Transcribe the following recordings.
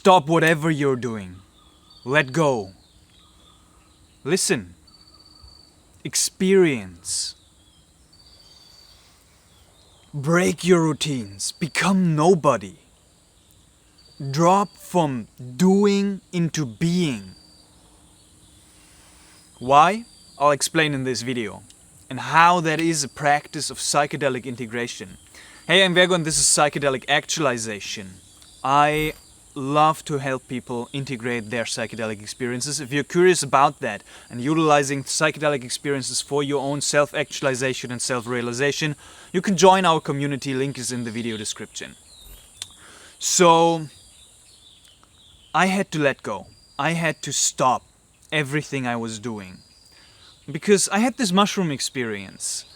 Stop whatever you're doing. Let go. Listen. Experience. Break your routines. Become nobody. Drop from doing into being. Why? I'll explain in this video. And how that is a practice of psychedelic integration. Hey, I'm Virgo and this is Psychedelic Actualization. I love to help people integrate their psychedelic experiences. If you're curious about that and utilizing psychedelic experiences for your own self-actualization and self-realization, you can join our community. Link is in the video description. So, I had to let go. I had to stop everything I was doing. Because I had this mushroom experience.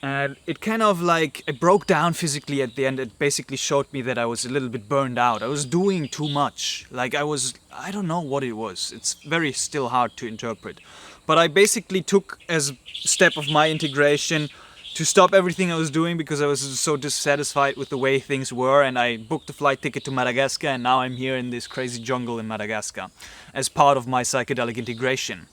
And it kind of like, it broke down physically at the end. It basically showed me that I was a little bit burned out. I was doing too much. Like I don't know what it was. It's very still hard to interpret. But I basically took as a step of my integration to stop everything I was doing because I was so dissatisfied with the way things were, and I booked a flight ticket to Madagascar, and now I'm here in this crazy jungle in Madagascar as part of my psychedelic integration.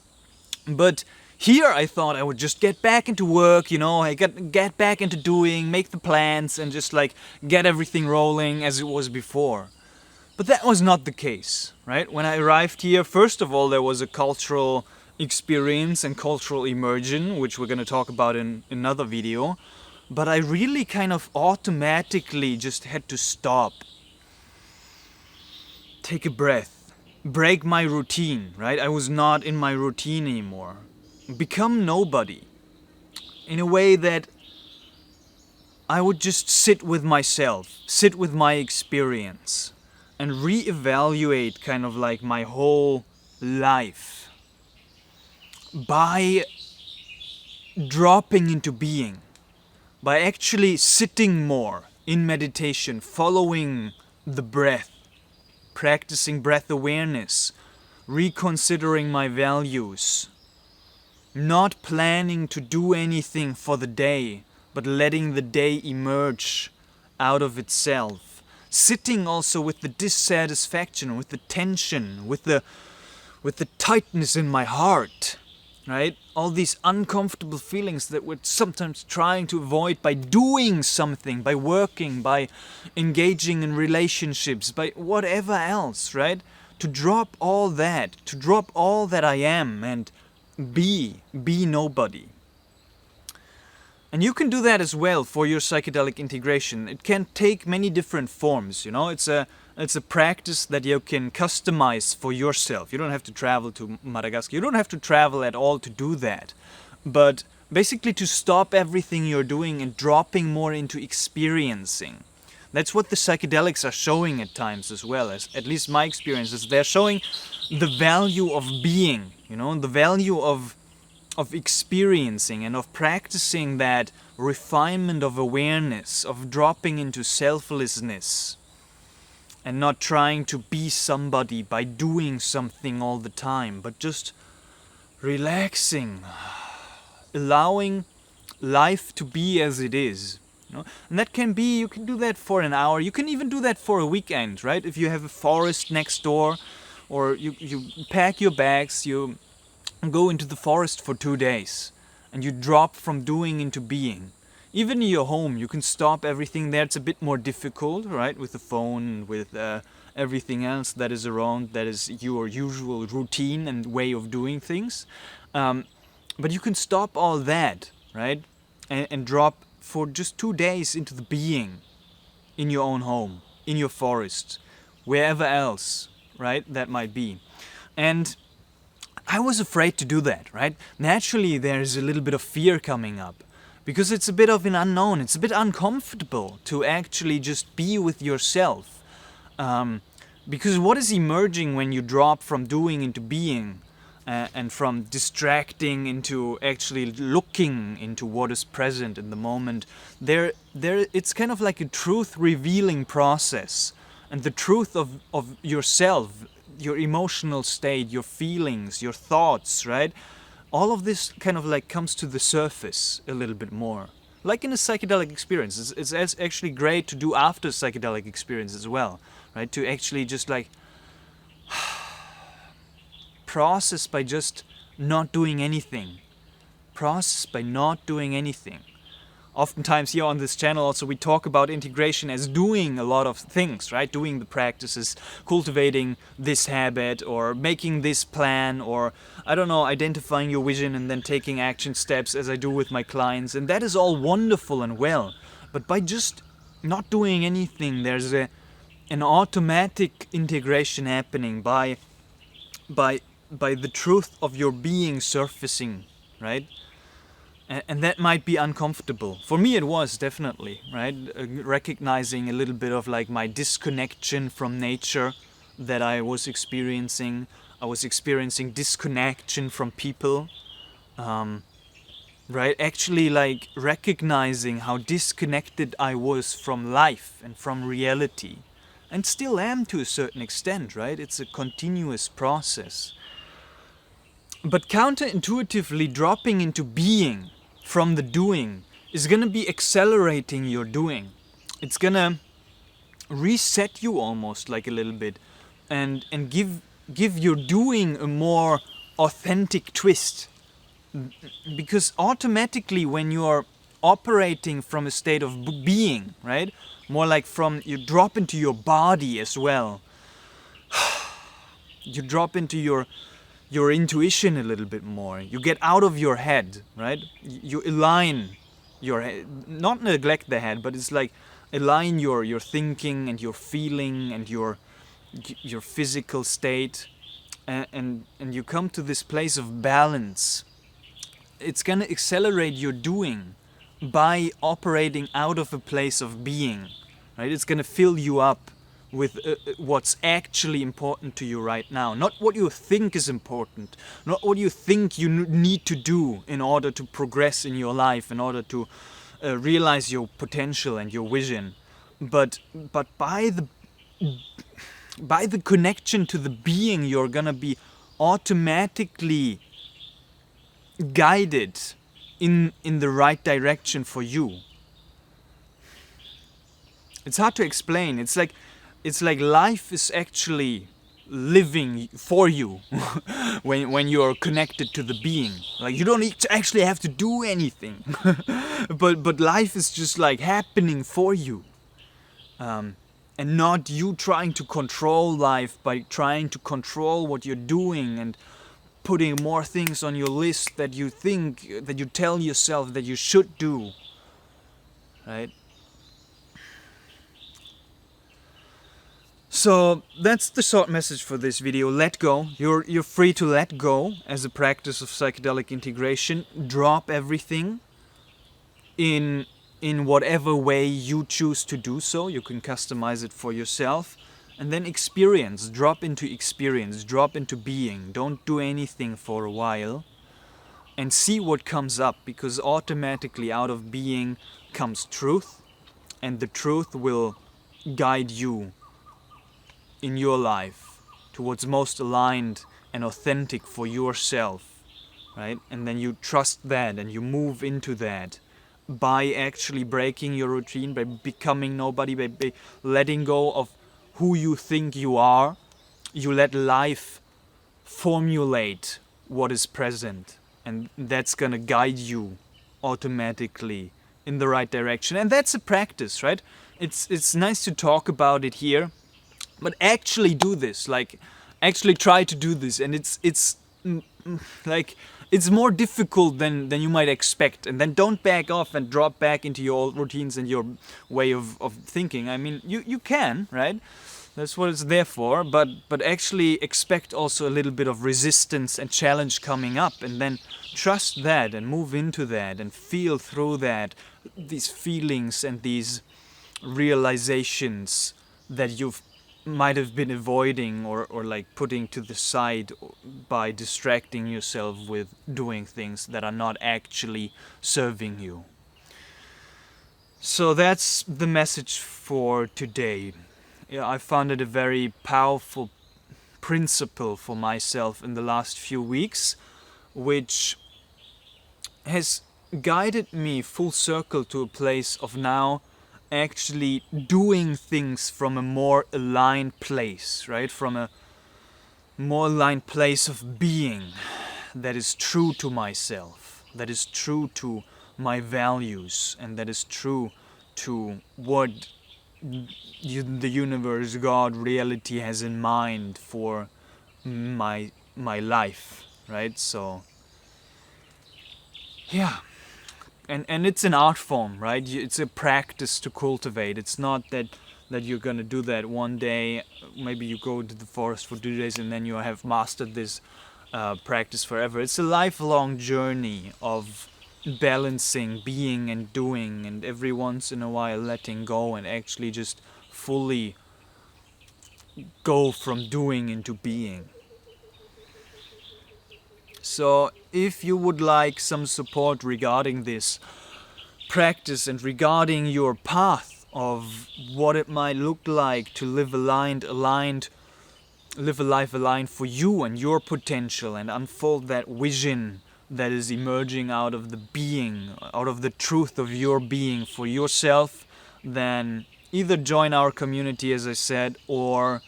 But here I thought I would just get back into work, you know, I get back into doing, make the plans and just like get everything rolling as it was before. But that was not the case, right? When I arrived here, first of all, there was a cultural experience and cultural immersion, which we're going to talk about in another video. But I really kind of automatically just had to stop. Take a breath. Break my routine, right? I was not in my routine anymore. Become nobody in a way that I would just sit with myself, sit with my experience and reevaluate kind of like my whole life by dropping into being, by actually sitting more in meditation, following the breath, practicing breath awareness, reconsidering my values. Not planning to do anything for the day, but letting the day emerge out of itself. Sitting also with the dissatisfaction, with the tension, with the tightness in my heart, right? All these uncomfortable feelings that we're sometimes trying to avoid by doing something, by working, by engaging in relationships, by whatever else, right? To drop all that, to drop all that I am and be nobody. And you can do that as well for your psychedelic integration. It can take many different forms, you know. It's a practice that you can customize for yourself. You don't have to travel to Madagascar. You don't have to travel at all to do that. But basically to stop everything you're doing and dropping more into experiencing. That's what the psychedelics are showing at times as well, as at least my experiences. They're showing the value of being, you know, the value of experiencing and of practicing that refinement of awareness, of dropping into selflessness and not trying to be somebody by doing something all the time, but just relaxing, allowing life to be as it is. You know? And that can be, you can do that for an hour, you can even do that for a weekend, right? If you have a forest next door, or you pack your bags, you go into the forest for 2 days, and you drop from doing into being. Even in your home, you can stop everything there. It's a bit more difficult, right? With the phone, with everything else that is around, that is your usual routine and way of doing things. But you can stop all that, right? And drop for just 2 days into the being in your own home, in your forest, wherever else, right, that might be. And I was afraid to do that, right? Naturally, there's a little bit of fear coming up because it's a bit of an unknown. It's a bit uncomfortable to actually just be with yourself. Because what is emerging when you drop from doing into being and from distracting into actually looking into what is present in the moment, it's kind of like a truth-revealing process. And the truth of yourself, your emotional state, your feelings, your thoughts, right? All of this kind of like comes to the surface a little bit more. Like in a psychedelic experience, it's actually great to do after psychedelic experience as well, right? To actually just like process by just not doing anything. Process by not doing anything. Oftentimes here on this channel also we talk about integration as doing a lot of things, right? Doing the practices, cultivating this habit, or making this plan, or I don't know, identifying your vision and then taking action steps as I do with my clients. And that is all wonderful and well. But by just not doing anything, there's an automatic integration happening by the truth of your being surfacing, right? And that might be uncomfortable. For me it was, definitely, right? Recognizing a little bit of like my disconnection from nature that I was experiencing. I was experiencing disconnection from people. Right? Actually like recognizing how disconnected I was from life and from reality. And still am to a certain extent, right? It's a continuous process. But counterintuitively dropping into being from the doing is going to be accelerating your doing. It's going to reset you almost like a little bit and give your doing a more authentic twist. Because automatically when you are operating from a state of being, right? More like you drop into your body as well. You drop into your intuition a little bit more. You get out of your head, right? You align your head, not neglect the head, but it's like align your thinking and your feeling and your physical state, and you come to this place of balance. It's gonna accelerate your doing by operating out of a place of being, right? It's gonna fill you up with what's actually important to you right now. Not what you think is important, not what you think you need to do in order to progress in your life, in order to realize your potential and your vision, but by the connection to the being, you're gonna be automatically guided in the right direction for you. It's hard to explain. It's like life is actually living for you when you're connected to the being. Like you don't actually have to do anything, but life is just like happening for you, and not you trying to control life by trying to control what you're doing and putting more things on your list that you tell yourself that you should do, right? So that's the short message for this video. Let go. You're free to let go as a practice of psychedelic integration. Drop everything in whatever way you choose to do so. You can customize it for yourself. And then experience. Drop into experience. Drop into being. Don't do anything for a while. And see what comes up, because automatically out of being comes truth. And the truth will guide you in your life towards most aligned and authentic for yourself, right? And then you trust that and you move into that by actually breaking your routine, by becoming nobody, by letting go of who you think you are. You let life formulate what is present, and that's gonna guide you automatically in the right direction. And that's a practice, right? It's nice to talk about it here, but actually do this, like actually try to do this, and it's like it's more difficult than you might expect. And then don't back off and drop back into your old routines and your way of thinking. I mean, you can, right? That's what it's there for, but actually expect also a little bit of resistance and challenge coming up, and then trust that and move into that and feel through that, these feelings and these realizations that you've might have been avoiding or like putting to the side by distracting yourself with doing things that are not actually serving you. So that's the message for today. Yeah, I found it a very powerful principle for myself in the last few weeks, which has guided me full circle to a place of now actually doing things from a more aligned place, right? From more aligned place of being that is true to myself, that is true to my values, and that is true to what the universe, God, reality has in mind for my life, right? So yeah, and it's an art form, right? It's a practice to cultivate. It's not that you're gonna do that one day. Maybe you go to the forest for 2 days and then you have mastered this practice forever. It's a lifelong journey of balancing being and doing, and every once in a while letting go and actually just fully go from doing into being. So if you would like some support regarding this practice and regarding your path of what it might look like to live live a life aligned for you and your potential, and unfold that vision that is emerging out of the being, out of the truth of your being for yourself, then either join our community, as I said, or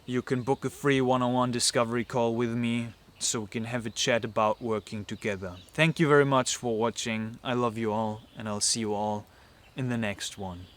you can book a free one-on-one discovery call with me so we can have a chat about working together. Thank you very much for watching. I love you all, and I'll see you all in the next one.